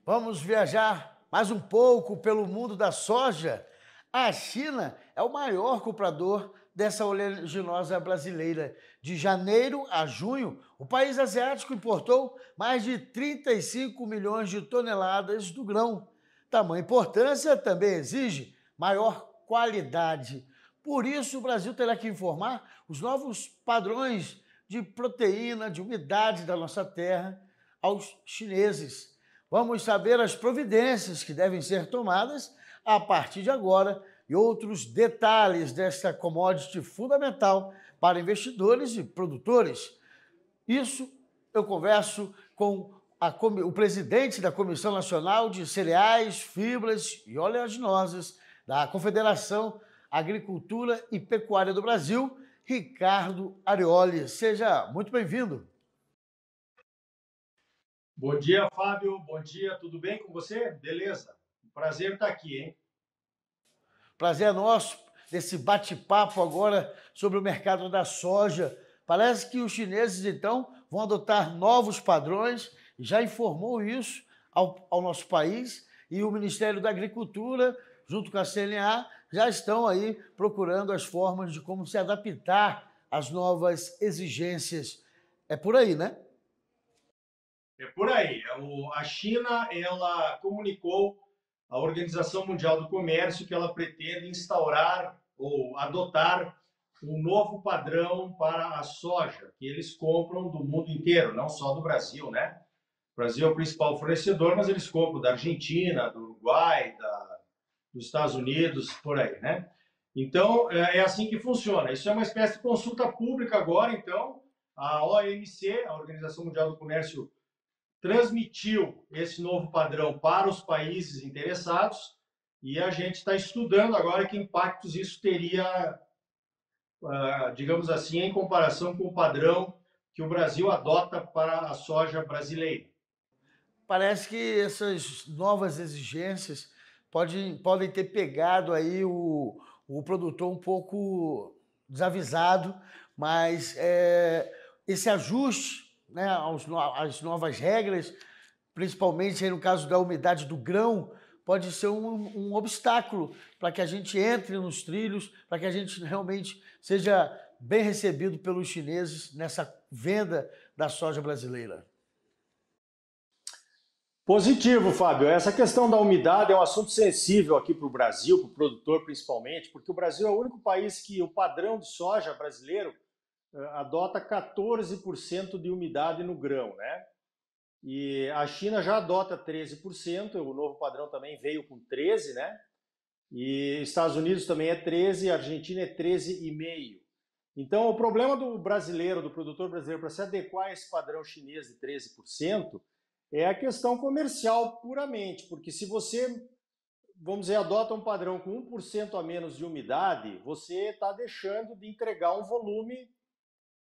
Vamos viajar mais um pouco pelo mundo da soja. A China é o maior comprador dessa oleaginosa brasileira. De janeiro a junho, o país asiático importou mais de 35 milhões de toneladas do grão. Tamanha importância também exige maior qualidade. Por isso, o Brasil terá que informar os novos padrões de proteína, de umidade da nossa terra aos chineses. Vamos saber as providências que devem ser tomadas a partir de agora e outros detalhes desta commodity fundamental para investidores e produtores. Isso eu converso com o presidente da Comissão Nacional de Cereais, Fibras e Oleaginosas da Confederação Agricultura e Pecuária do Brasil, Ricardo Arioli. Seja muito bem-vindo. Bom dia, Fábio. Bom dia, tudo bem com você? Beleza. Prazer estar aqui, hein? Prazer é nosso, desse bate-papo agora sobre o mercado da soja. Parece que os chineses, então, vão adotar novos padrões, já informou isso ao nosso país, e o Ministério da Agricultura, junto com a CNA, já estão aí procurando as formas de como se adaptar às novas exigências. É por aí, né? É por aí. A China, ela comunicou à Organização Mundial do Comércio que ela pretende instaurar ou adotar um novo padrão para a soja, que eles compram do mundo inteiro, não só do Brasil, né? O Brasil é o principal fornecedor, mas eles compram da Argentina, do Uruguai, dos Estados Unidos, por aí, né? Então, é assim que funciona. Isso é uma espécie de consulta pública agora, então, a OMC, a Organização Mundial do Comércio, transmitiu esse novo padrão para os países interessados e a gente está estudando agora que impactos isso teria, digamos assim, em comparação com o padrão que o Brasil adota para a soja brasileira. Parece que essas novas exigências podem ter pegado aí o produtor um pouco desavisado, mas esse ajuste, né, às novas regras, principalmente aí no caso da umidade do grão, pode ser um obstáculo para que a gente entre nos trilhos, para que a gente realmente seja bem recebido pelos chineses nessa venda da soja brasileira. Positivo, Fábio. Essa questão da umidade é um assunto sensível aqui para o Brasil, para o produtor principalmente, porque o Brasil é o único país que o padrão de soja brasileiro adota 14% de umidade no grão, né? E a China já adota 13%, o novo padrão também veio com 13%, né? E Estados Unidos também é 13%, a Argentina é 13,5%. Então, o problema do brasileiro, do produtor brasileiro, para se adequar a esse padrão chinês de 13%, é a questão comercial puramente, porque se você, vamos dizer, adota um padrão com 1% a menos de umidade, você está deixando de entregar um volume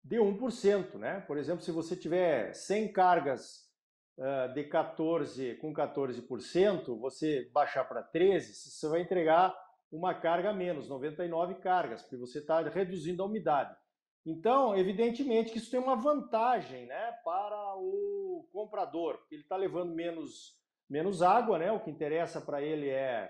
de 1%, né? Por exemplo, se você tiver 100 cargas de 14%, você baixar para 13%, você vai entregar uma carga a menos, 99 cargas, porque você está reduzindo a umidade. Então, evidentemente que isso tem uma vantagem, né, para o comprador, porque ele está levando menos água, né? O que interessa para ele é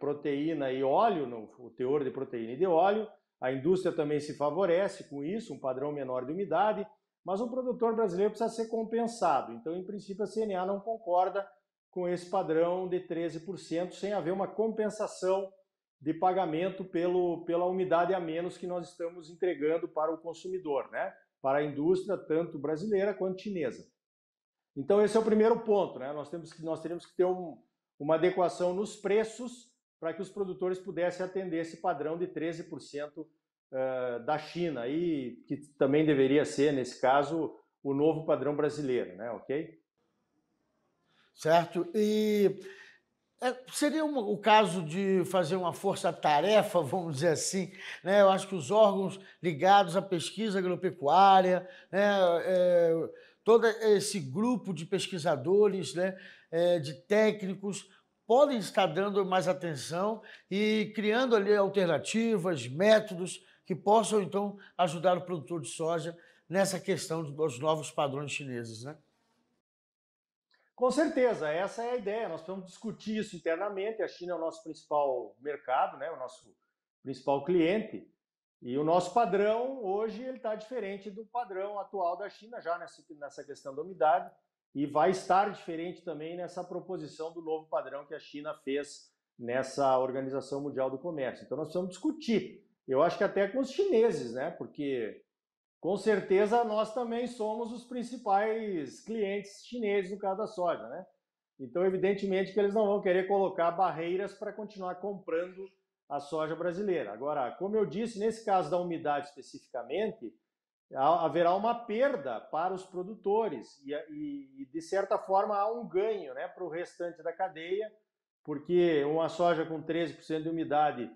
proteína e óleo, o teor de proteína e de óleo. A indústria também se favorece com isso, um padrão menor de umidade, mas o produtor brasileiro precisa ser compensado. Então, em princípio, a CNA não concorda com esse padrão de 13%, sem haver uma compensação de pagamento pela umidade a menos que nós estamos entregando para o consumidor, né? Para a indústria, tanto brasileira quanto chinesa. Então, esse é o primeiro ponto, né? Nós teríamos que ter uma adequação nos preços para que os produtores pudessem atender esse padrão de 13% da China, e que também deveria ser, nesse caso, o novo padrão brasileiro, né? Ok? Certo. E seria o caso de fazer uma força-tarefa, vamos dizer assim, né? Eu acho que os órgãos ligados à pesquisa agropecuária, né? Todo esse grupo de pesquisadores, né? De técnicos, podem estar dando mais atenção e criando ali alternativas, métodos que possam, então, ajudar o produtor de soja nessa questão dos novos padrões chineses, né? Com certeza, essa é a ideia. Nós precisamos discutir isso internamente. A China é o nosso principal mercado, né? O nosso principal cliente. E o nosso padrão hoje ele está diferente do padrão atual da China já nessa questão da umidade e vai estar diferente também nessa proposição do novo padrão que a China fez nessa Organização Mundial do Comércio. Então nós precisamos discutir. Eu acho que até com os chineses, né? Porque com certeza nós também somos os principais clientes chineses no caso da soja, né? Então, evidentemente que eles não vão querer colocar barreiras para continuar comprando a soja brasileira. Agora, como eu disse, nesse caso da umidade especificamente, haverá uma perda para os produtores e de certa forma, há um ganho, né, para o restante da cadeia, porque uma soja com 13% de umidade,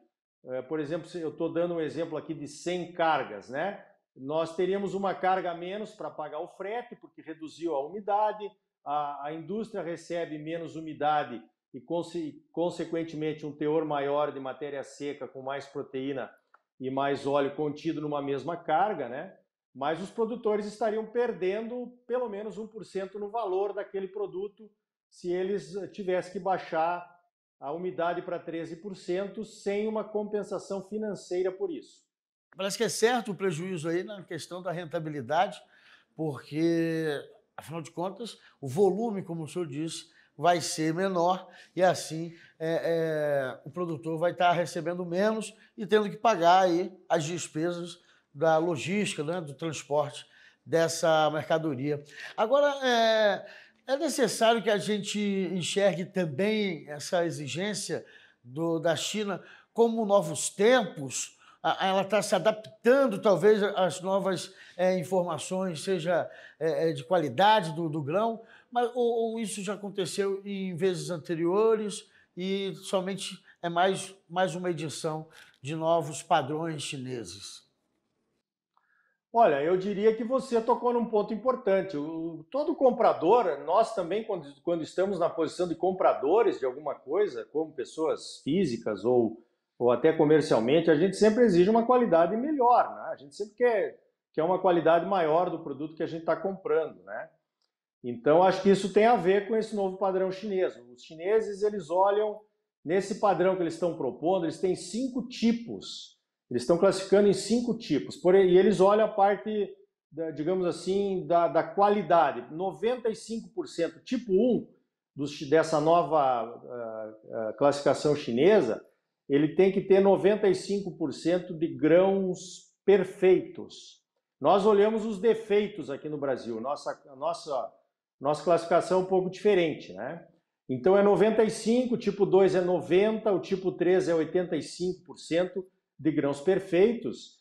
por exemplo, eu estou dando um exemplo aqui de 100 cargas, né? Nós teríamos uma carga a menos para pagar o frete, porque reduziu a umidade, a indústria recebe menos umidade e, consequentemente, um teor maior de matéria seca com mais proteína e mais óleo contido numa mesma carga, né? Mas os produtores estariam perdendo pelo menos 1% no valor daquele produto se eles tivessem que baixar a umidade para 13% sem uma compensação financeira por isso. Parece que é certo o prejuízo aí na questão da rentabilidade, porque, afinal de contas, o volume, como o senhor disse, vai ser menor e assim o produtor vai estar recebendo menos e tendo que pagar aí as despesas da logística, né, do transporte dessa mercadoria. Agora, é necessário que a gente enxergue também essa exigência da China como novos tempos. Ela está se adaptando, talvez, às novas informações, seja de qualidade do grão, mas, ou isso já aconteceu em vezes anteriores e somente é mais uma edição de novos padrões chineses? Olha, eu diria que você tocou num ponto importante. Todo comprador, nós também, quando estamos na posição de compradores de alguma coisa, como pessoas físicas ou até comercialmente, a gente sempre exige uma qualidade melhor, né? A gente sempre quer uma qualidade maior do produto que a gente está comprando, né? Então, acho que isso tem a ver com esse novo padrão chinês. Os chineses, eles olham nesse padrão que eles estão propondo, eles têm 5 tipos. Eles estão classificando em 5 tipos. E eles olham a parte, digamos assim, da qualidade. 95%, tipo 1 dessa nova classificação chinesa, ele tem que ter 95% de grãos perfeitos. Nós olhamos os defeitos aqui no Brasil. Nossa classificação é um pouco diferente, né? Então é 95, o tipo 2 é 90, o tipo 3 é 85% de grãos perfeitos,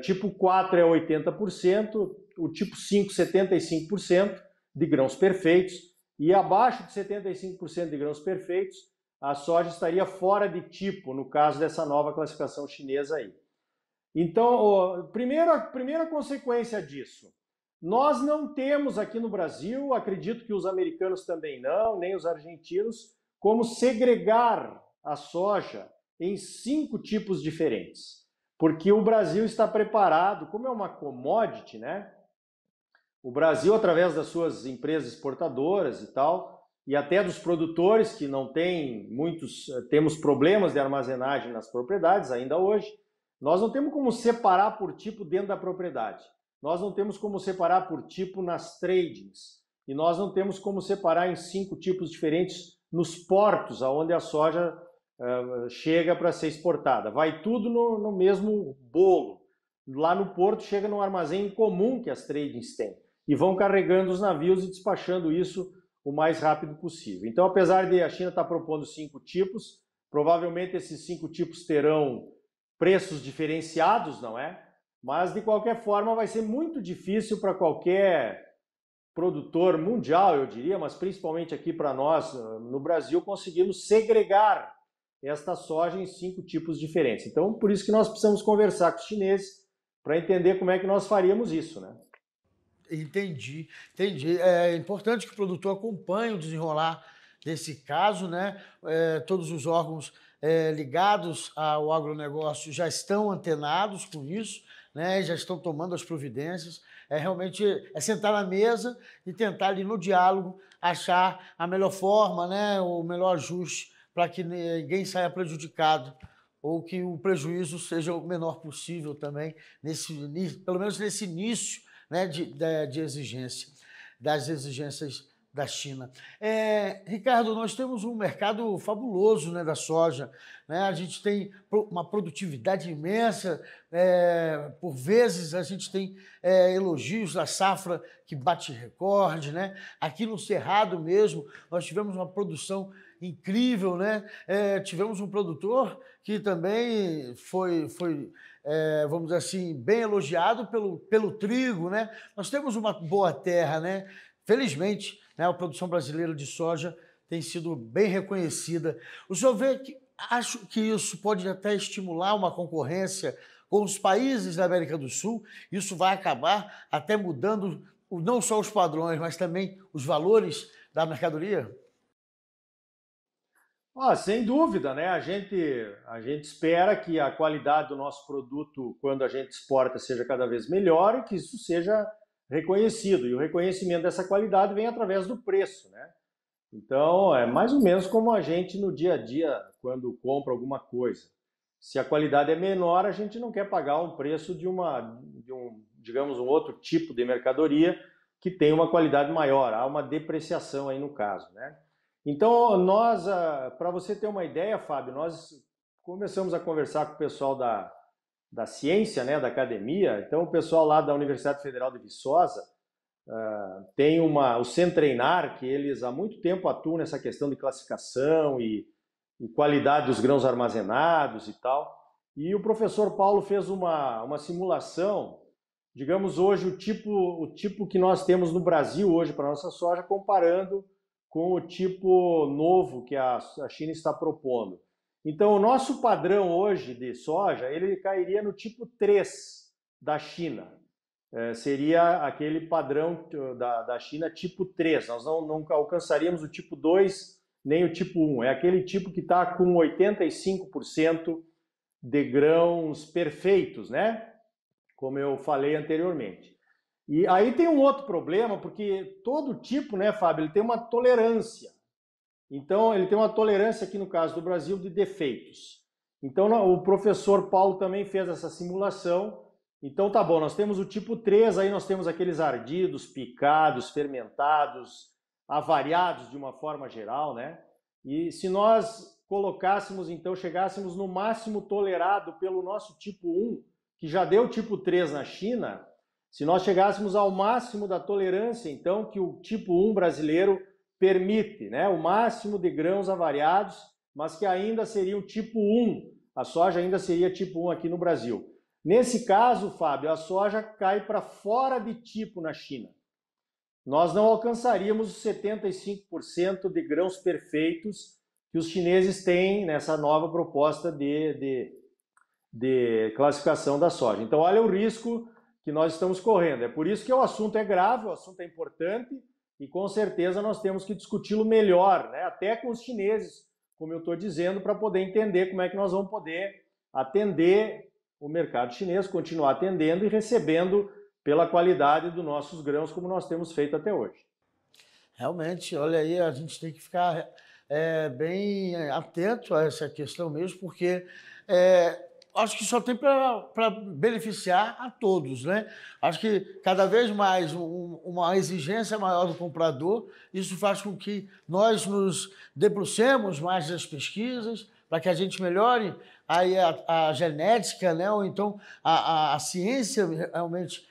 tipo 4 é 80%, o tipo 5, 75% de grãos perfeitos, e abaixo de 75% de grãos perfeitos, a soja estaria fora de tipo, no caso dessa nova classificação chinesa aí. Então, primeira consequência disso, nós não temos aqui no Brasil, acredito que os americanos também não, nem os argentinos, como segregar a soja em 5 tipos diferentes. Porque o Brasil está preparado, como é uma commodity, né? O Brasil, através das suas empresas exportadoras e tal, e até dos produtores que não têm temos problemas de armazenagem nas propriedades ainda hoje, nós não temos como separar por tipo dentro da propriedade. Nós não temos como separar por tipo nas tradings. E nós não temos como separar em 5 tipos diferentes nos portos, onde a soja chega para ser exportada. Vai tudo no mesmo bolo. Lá no porto chega num armazém comum que as tradings têm. E vão carregando os navios e despachando isso o mais rápido possível. Então, apesar de a China estar propondo 5 tipos, provavelmente esses 5 tipos terão preços diferenciados, não é? Mas, de qualquer forma, vai ser muito difícil para qualquer produtor mundial, eu diria, mas principalmente aqui para nós, no Brasil, conseguirmos segregar esta soja em 5 tipos diferentes. Então, por isso que nós precisamos conversar com os chineses para entender como é que nós faríamos isso, né? Entendi. É importante que o produtor acompanhe o desenrolar desse caso, né? Todos os órgãos ligados ao agronegócio já estão antenados com isso, né? Já estão tomando as providências. Realmente sentar na mesa e tentar ali no diálogo achar a melhor forma, né, o melhor ajuste para que ninguém saia prejudicado ou que o prejuízo seja o menor possível também, pelo menos nesse início, né, de exigência, das exigências da China. Ricardo, nós temos um mercado fabuloso, né, da soja, né? A gente tem uma produtividade imensa, por vezes a gente tem elogios da safra que bate recorde, né? Aqui no Cerrado mesmo, nós tivemos uma produção incrível, né? Tivemos um produtor que também foi vamos dizer assim, bem elogiado pelo trigo, né? Nós temos uma boa terra, né? Felizmente, né, a produção brasileira de soja tem sido bem reconhecida. O senhor vê que acho que isso pode até estimular uma concorrência com os países da América do Sul. Isso vai acabar até mudando não só os padrões, mas também os valores da mercadoria? Sem dúvida, né? A gente espera que a qualidade do nosso produto, quando a gente exporta, seja cada vez melhor e que isso seja reconhecido. E o reconhecimento dessa qualidade vem através do preço, né? Então, é mais ou menos como a gente no dia a dia, quando compra alguma coisa. Se a qualidade é menor, a gente não quer pagar um preço digamos, um outro tipo de mercadoria que tem uma qualidade maior. Há uma depreciação aí no caso, né? Então, para você ter uma ideia, Fábio, nós começamos a conversar com o pessoal da ciência, né, da academia. Então, o pessoal lá da Universidade Federal de Viçosa tem o Centreinar, que eles há muito tempo atuam nessa questão de classificação e qualidade dos grãos armazenados e tal. E o professor Paulo fez uma simulação, digamos hoje, o tipo que nós temos no Brasil hoje para a nossa soja, comparando com o tipo novo que a China está propondo. Então, o nosso padrão hoje de soja, ele cairia no tipo 3 da China. Seria aquele padrão da China tipo 3. Nós não alcançaríamos o tipo 2 nem o tipo 1. É aquele tipo que está com 85% de grãos perfeitos, né? Como eu falei anteriormente. E aí tem um outro problema, porque todo tipo, né, Fábio, ele tem uma tolerância. Então, ele tem uma tolerância aqui no caso do Brasil de defeitos. Então, o professor Paulo também fez essa simulação. Então, tá bom, nós temos o tipo 3, aí nós temos aqueles ardidos, picados, fermentados, avariados de uma forma geral, né? E se nós colocássemos, então, chegássemos no máximo tolerado pelo nosso tipo 1, que já deu tipo 3 na China, se nós chegássemos ao máximo da tolerância, então, que o tipo 1 brasileiro permite, né? O máximo de grãos avariados, mas que ainda seria o tipo 1. A soja ainda seria tipo 1 aqui no Brasil. Nesse caso, Fábio, a soja cai para fora de tipo na China. Nós não alcançaríamos os 75% de grãos perfeitos que os chineses têm nessa nova proposta de classificação da soja. Então, olha o risco que nós estamos correndo. É por isso que o assunto é grave, o assunto é importante e com certeza nós temos que discuti-lo melhor, né? Até com os chineses, como eu estou dizendo, para poder entender como é que nós vamos poder atender o mercado chinês, continuar atendendo e recebendo pela qualidade dos nossos grãos, como nós temos feito até hoje. Realmente, olha aí, a gente tem que ficar bem atento a essa questão mesmo, porque acho que só tem para beneficiar a todos, né? Acho que cada vez mais uma exigência maior do comprador, isso faz com que nós nos debrucemos mais das pesquisas, para que a gente melhore aí a genética, né? Ou então a ciência realmente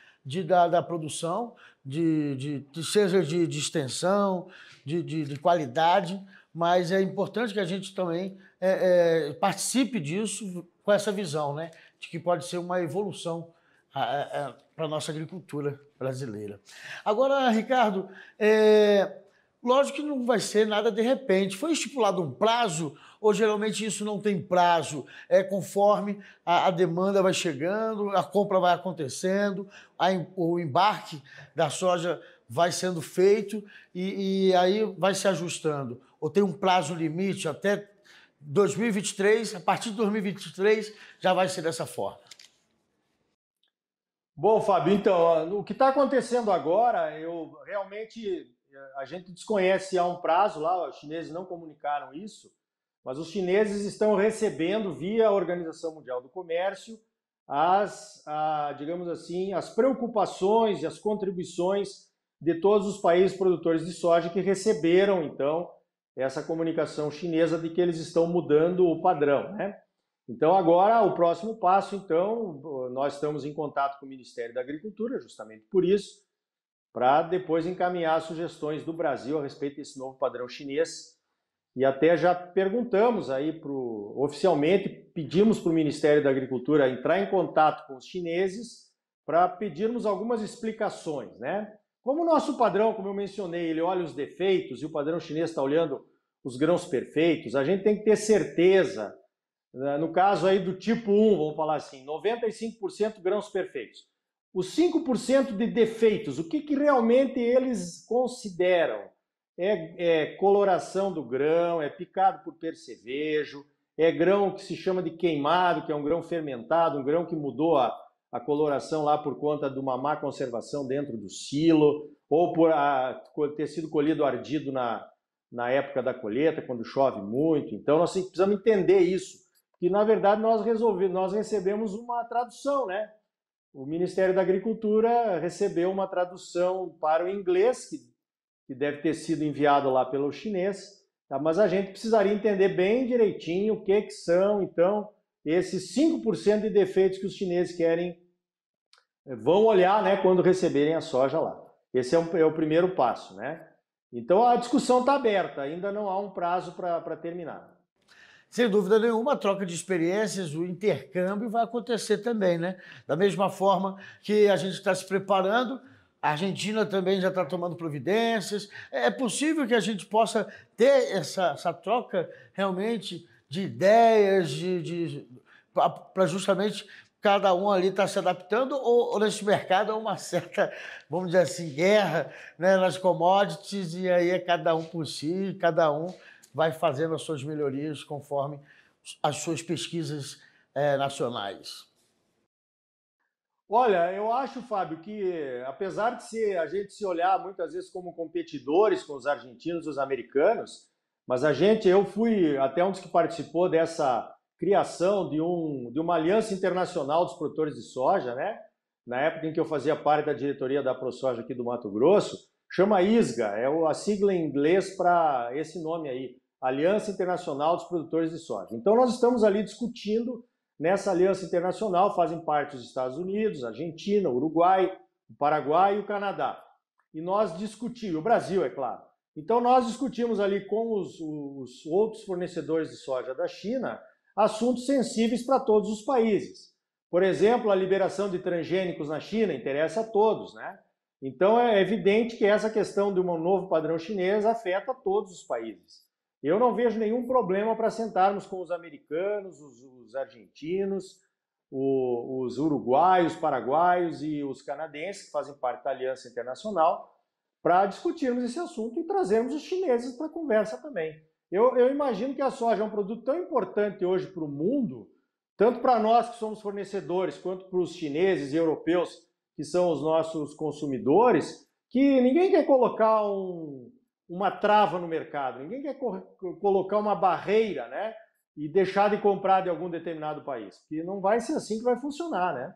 da produção, seja de extensão, de qualidade, mas é importante que a gente também participe disso com essa visão, né, de que pode ser uma evolução para a nossa agricultura brasileira. Agora, Ricardo, lógico que não vai ser nada de repente. Foi estipulado um prazo ou geralmente isso não tem prazo? É conforme a demanda vai chegando, a compra vai acontecendo, o embarque da soja vai sendo feito e aí vai se ajustando. Ou tem um prazo limite até 2023, a partir de 2023 já vai ser dessa forma? Bom, Fábio, então, o que está acontecendo agora, a gente desconhece se há um prazo lá, os chineses não comunicaram isso, mas os chineses estão recebendo via Organização Mundial do Comércio digamos assim, as preocupações e as contribuições de todos os países produtores de soja que receberam, então, essa comunicação chinesa de que eles estão mudando o padrão, né? Então, agora, o próximo passo, então, nós estamos em contato com o Ministério da Agricultura, justamente por isso, para depois encaminhar sugestões do Brasil a respeito desse novo padrão chinês. E até já perguntamos aí oficialmente, pedimos para o Ministério da Agricultura entrar em contato com os chineses para pedirmos algumas explicações, né? Como o nosso padrão, como eu mencionei, ele olha os defeitos e o padrão chinês está olhando os grãos perfeitos, a gente tem que ter certeza, né? No caso aí do tipo 1, vamos falar assim, 95% grãos perfeitos. Os 5% de defeitos, o que realmente eles consideram? É coloração do grão, é picado por percevejo, é grão que se chama de queimado, que é um grão fermentado, um grão que mudou a coloração lá por conta de uma má conservação dentro do silo, ou por ter sido colhido ardido na época da colheita, quando chove muito. Então nós precisamos entender isso, que na verdade nós recebemos uma tradução, né? O Ministério da Agricultura recebeu uma tradução para o inglês, que deve ter sido enviado lá pelo chinês, tá? Mas a gente precisaria entender bem direitinho o que são, então, esses 5% de defeitos que os chineses vão olhar, né, quando receberem a soja lá. Esse é o primeiro passo, né? Então, a discussão está aberta, ainda não há um prazo para terminar. Sem dúvida nenhuma, a troca de experiências, o intercâmbio vai acontecer também, né? Da mesma forma que a gente está se preparando, a Argentina também já está tomando providências. É possível que a gente possa ter essa troca realmente de ideias, para justamente cada um ali estar se adaptando, ou nesse mercado há uma certa, vamos dizer assim, guerra, né, nas commodities, e aí é cada um por si, cada um vai fazendo as suas melhorias conforme as suas pesquisas nacionais. Olha, eu acho, Fábio, que apesar de a gente se olhar muitas vezes como competidores com os argentinos e os americanos, mas eu fui até um dos que participou dessa criação de uma aliança internacional dos produtores de soja, né? Na época em que eu fazia parte da diretoria da ProSoja aqui do Mato Grosso, chama ISGA, é a sigla em inglês para esse nome aí, Aliança Internacional dos Produtores de Soja. Então nós estamos ali discutindo. Nessa aliança internacional fazem parte os Estados Unidos, a Argentina, o Uruguai, o Paraguai e o Canadá. E nós discutimos, o Brasil, é claro. Então nós discutimos ali com os outros fornecedores de soja da China assuntos sensíveis para todos os países. Por exemplo, a liberação de transgênicos na China interessa a todos, né? Então é evidente que essa questão de um novo padrão chinês afeta todos os países. Eu não vejo nenhum problema para sentarmos com os americanos, os argentinos, os uruguaios, os paraguaios e os canadenses, que fazem parte da Aliança Internacional, para discutirmos esse assunto e trazermos os chineses para a conversa também. Eu imagino que a soja é um produto tão importante hoje para o mundo, tanto para nós que somos fornecedores, quanto para os chineses e europeus, que são os nossos consumidores, que ninguém quer colocar uma trava no mercado, ninguém quer colocar uma barreira, né, e deixar de comprar de algum determinado país, porque não vai ser assim que vai funcionar, né?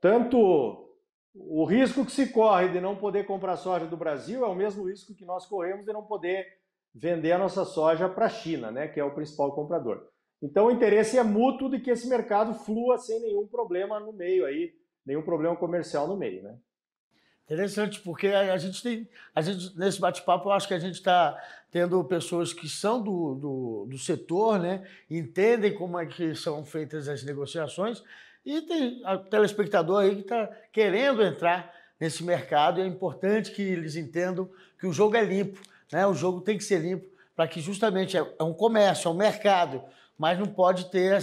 Tanto o risco que se corre de não poder comprar soja do Brasil é o mesmo risco que nós corremos de não poder vender a nossa soja para a China, né, que é o principal comprador. Então o interesse é mútuo de que esse mercado flua sem nenhum problema no meio aí, nenhum problema comercial no meio, né? Interessante, porque a gente nesse bate-papo, eu acho que a gente está tendo pessoas que são do setor, né? Entendem como é que são feitas as negociações, e tem o telespectador aí que está querendo entrar nesse mercado, e é importante que eles entendam que o jogo é limpo, né? O jogo tem que ser limpo, para que justamente é um comércio, é um mercado, mas não pode ter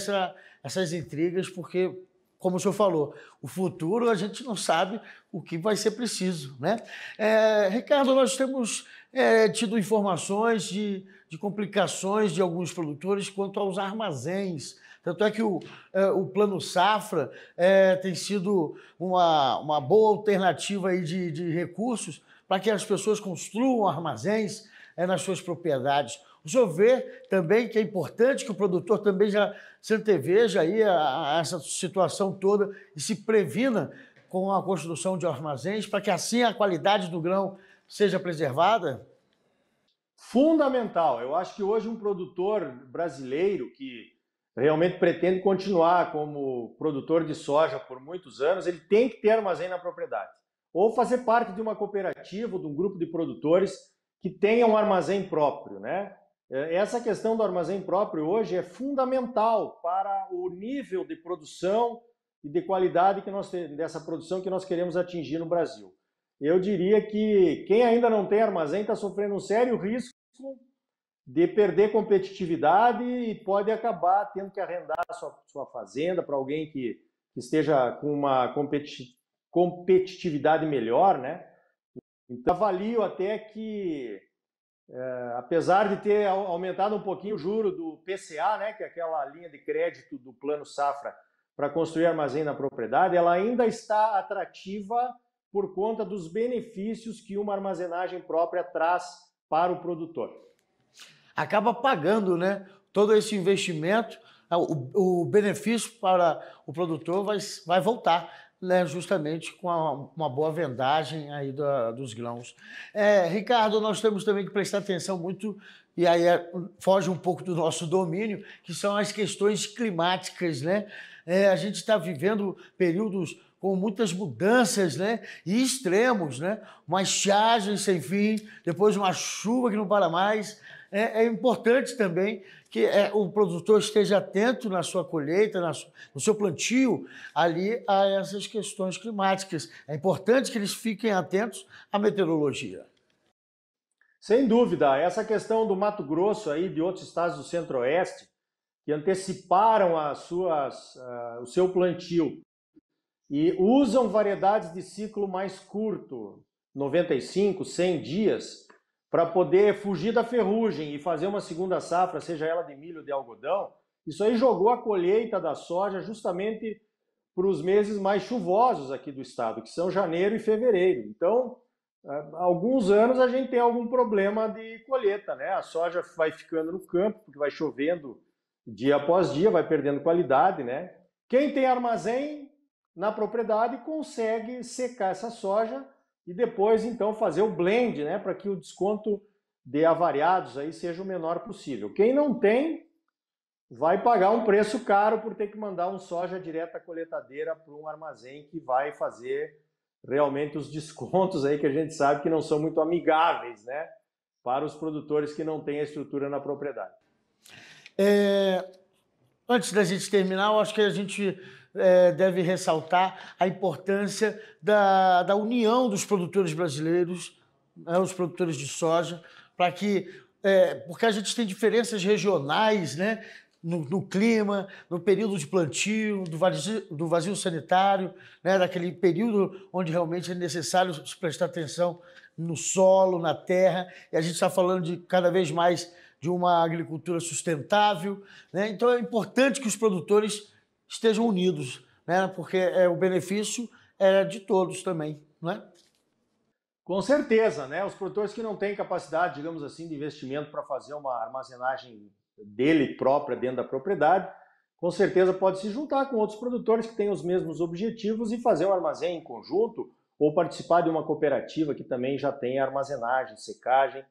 essas intrigas, porque, como o senhor falou, o futuro a gente não sabe o que vai ser preciso, né? Ricardo, nós temos tido informações de complicações de alguns produtores quanto aos armazéns. Tanto é que o Plano Safra tem sido uma boa alternativa aí de recursos para que as pessoas construam armazéns nas suas propriedades. O senhor vê também que é importante que o produtor também já se anteveja aí a essa situação toda e se previna com a construção de armazéns para que assim a qualidade do grão seja preservada? Fundamental. Eu acho que hoje um produtor brasileiro que realmente pretende continuar como produtor de soja por muitos anos, ele tem que ter armazém na propriedade. Ou fazer parte de uma cooperativa, de um grupo de produtores que tenha um armazém próprio, né? Essa questão do armazém próprio hoje é fundamental para o nível de produção e de qualidade dessa produção que nós queremos atingir no Brasil. Eu diria que quem ainda não tem armazém está sofrendo um sério risco de perder competitividade e pode acabar tendo que arrendar sua fazenda para alguém que esteja com uma competitividade melhor, né? Então, avalio até que, apesar de ter aumentado um pouquinho o juro do PCA, né, que é aquela linha de crédito do Plano Safra para construir armazém na propriedade, ela ainda está atrativa por conta dos benefícios que uma armazenagem própria traz para o produtor. Acaba pagando, né, todo esse investimento, o benefício para o produtor vai voltar, né, justamente com uma boa vendagem aí dos grãos. Ricardo, nós temos também que prestar atenção muito, e aí foge um pouco do nosso domínio, que são as questões climáticas, né? A gente está vivendo períodos com muitas mudanças, né, e extremos, né? Uma estiagem sem fim, depois uma chuva que não para mais. É importante também que o produtor esteja atento na sua colheita, no seu plantio, ali a essas questões climáticas. É importante que eles fiquem atentos à meteorologia. Sem dúvida, essa questão do Mato Grosso aí, de outros estados do Centro-Oeste, que anteciparam o seu plantio e usam variedades de ciclo mais curto, 95, 100 dias, para poder fugir da ferrugem e fazer uma segunda safra, seja ela de milho ou de algodão, isso aí jogou a colheita da soja justamente para os meses mais chuvosos aqui do estado, que são janeiro e fevereiro. Então, há alguns anos a gente tem algum problema de colheita, né? A soja vai ficando no campo, porque vai chovendo dia após dia, vai perdendo qualidade, né? Quem tem armazém na propriedade consegue secar essa soja e depois, então, fazer o blend, né, para que o desconto de avariados aí seja o menor possível. Quem não tem, vai pagar um preço caro por ter que mandar um soja direto à colheitadeira para um armazém que vai fazer realmente os descontos aí que a gente sabe que não são muito amigáveis, né, para os produtores que não têm a estrutura na propriedade. Antes da gente terminar, eu acho que a gente deve ressaltar a importância da união dos produtores brasileiros, né, os produtores de soja, para que, porque a gente tem diferenças regionais, né, no clima, no período de plantio, do vazio sanitário, né, daquele período onde realmente é necessário prestar atenção no solo, na terra, e a gente está falando de cada vez mais de uma agricultura sustentável, né? Então é importante que os produtores estejam unidos, né? Porque o benefício é de todos também, não é? Com certeza, né? Os produtores que não têm capacidade, digamos assim, de investimento para fazer uma armazenagem dele própria dentro da propriedade, com certeza pode se juntar com outros produtores que têm os mesmos objetivos e fazer um armazém em conjunto ou participar de uma cooperativa que também já tem armazenagem, secagem,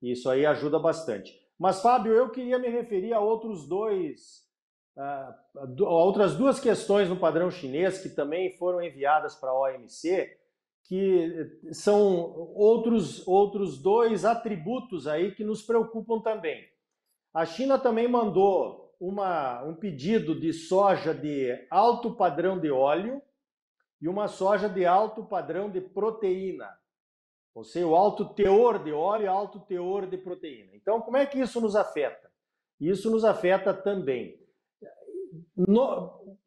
e isso aí ajuda bastante. Mas, Fábio, eu queria me referir a outras duas questões no padrão chinês que também foram enviadas para a OMC, que são outros dois atributos aí que nos preocupam também. A China também mandou um pedido de soja de alto padrão de óleo e uma soja de alto padrão de proteína. Ou seja, o alto teor de óleo e alto teor de proteína. Então, como é que isso nos afeta? Isso nos afeta também.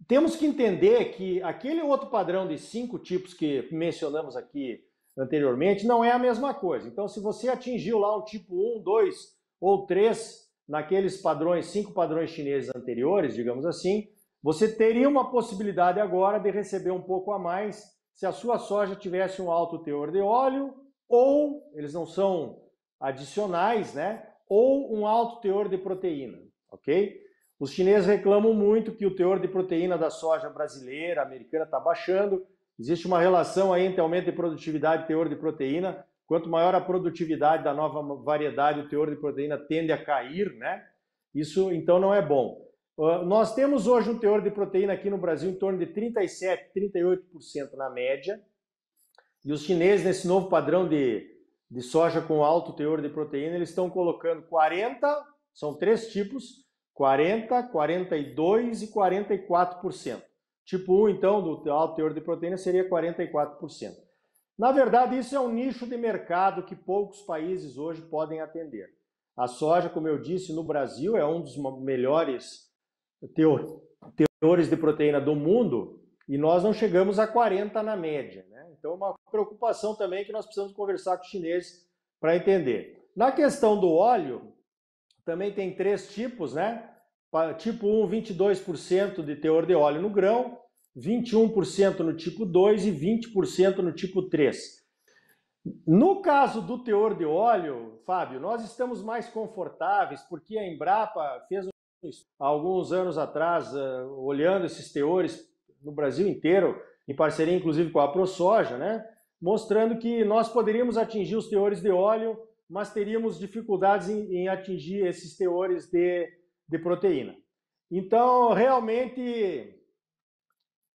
Temos que entender que aquele outro padrão de 5 tipos que mencionamos aqui anteriormente não é a mesma coisa. Então, se você atingiu lá um tipo 1, 2 ou 3 naqueles padrões, 5 padrões chineses anteriores, digamos assim, você teria uma possibilidade agora de receber um pouco a mais se a sua soja tivesse um alto teor de óleo ou eles não são adicionais, né? Ou um alto teor de proteína, ok? Os chineses reclamam muito que o teor de proteína da soja brasileira, americana, está baixando. Existe uma relação aí entre aumento de produtividade e teor de proteína. Quanto maior a produtividade da nova variedade, o teor de proteína tende a cair, né? Isso, então, não é bom. Nós temos hoje um teor de proteína aqui no Brasil em torno de 37%, 38% na média. E os chineses, nesse novo padrão de soja com alto teor de proteína, eles estão colocando 40%, são 3 tipos, 40%, 42% e 44%. Tipo 1, então, do alto teor de proteína seria 44%. Na verdade, isso é um nicho de mercado que poucos países hoje podem atender. A soja, como eu disse, no Brasil é um dos melhores teores de proteína do mundo e nós não chegamos a 40% na média, né? Então, é uma preocupação também que nós precisamos conversar com os chineses para entender. Na questão do óleo, também tem 3 tipos, né? Tipo 1, 22% de teor de óleo no grão, 21% no tipo 2 e 20% no tipo 3. No caso do teor de óleo, Fábio, nós estamos mais confortáveis porque a Embrapa fez há alguns anos atrás, olhando esses teores no Brasil inteiro, em parceria inclusive com a ProSoja, né? Mostrando que nós poderíamos atingir os teores de óleo, mas teríamos dificuldades em atingir esses teores de proteína. Então, realmente,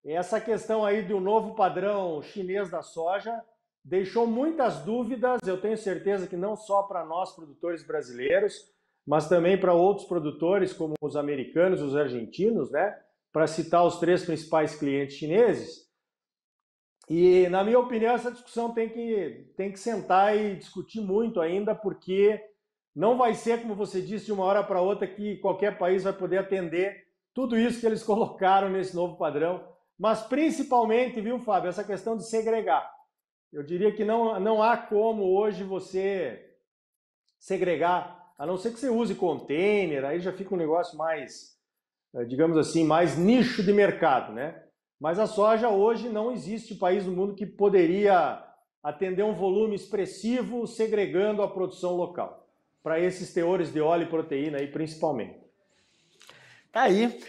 essa questão aí do novo padrão chinês da soja deixou muitas dúvidas, eu tenho certeza que não só para nós produtores brasileiros, mas também para outros produtores como os americanos, os argentinos, né? Para citar os 3 principais clientes chineses. E, na minha opinião, essa discussão tem que sentar e discutir muito ainda, porque não vai ser, como você disse, de uma hora para outra que qualquer país vai poder atender tudo isso que eles colocaram nesse novo padrão. Mas, principalmente, viu, Fábio, essa questão de segregar. Eu diria que não há como hoje você segregar, a não ser que você use container, aí já fica um negócio mais, digamos assim, mais nicho de mercado, né? Mas a soja hoje não existe país do mundo que poderia atender um volume expressivo segregando a produção local, para esses teores de óleo e proteína aí principalmente. Tá aí,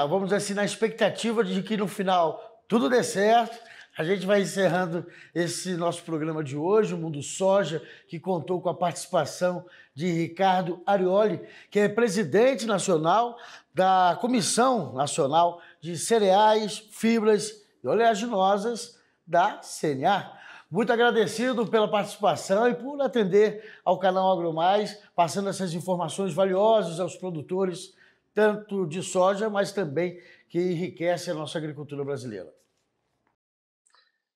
vamos dizer assim, na expectativa de que no final tudo dê certo, a gente vai encerrando esse nosso programa de hoje, o Mundo Soja, que contou com a participação de Ricardo Arioli, que é presidente nacional da Comissão Nacional de Cereais, Fibras e Oleaginosas da CNA. Muito agradecido pela participação e por atender ao canal AgroMais, passando essas informações valiosas aos produtores, tanto de soja, mas também que enriquece a nossa agricultura brasileira.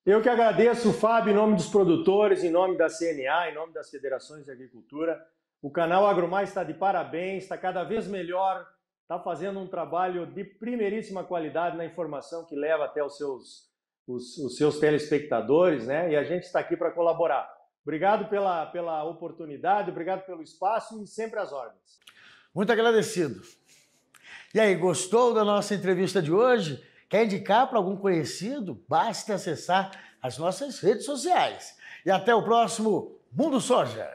Eu que agradeço, Fábio, em nome dos produtores, em nome da CNA, em nome das federações de agricultura. O canal AgroMais está de parabéns, está cada vez melhor, está fazendo um trabalho de primeiríssima qualidade na informação que leva até os seus telespectadores, né? E a gente está aqui para colaborar. Obrigado pela oportunidade, obrigado pelo espaço e sempre às ordens. Muito agradecido. E aí, gostou da nossa entrevista de hoje? Quer indicar para algum conhecido? Basta acessar as nossas redes sociais. E até o próximo Mundo Soja!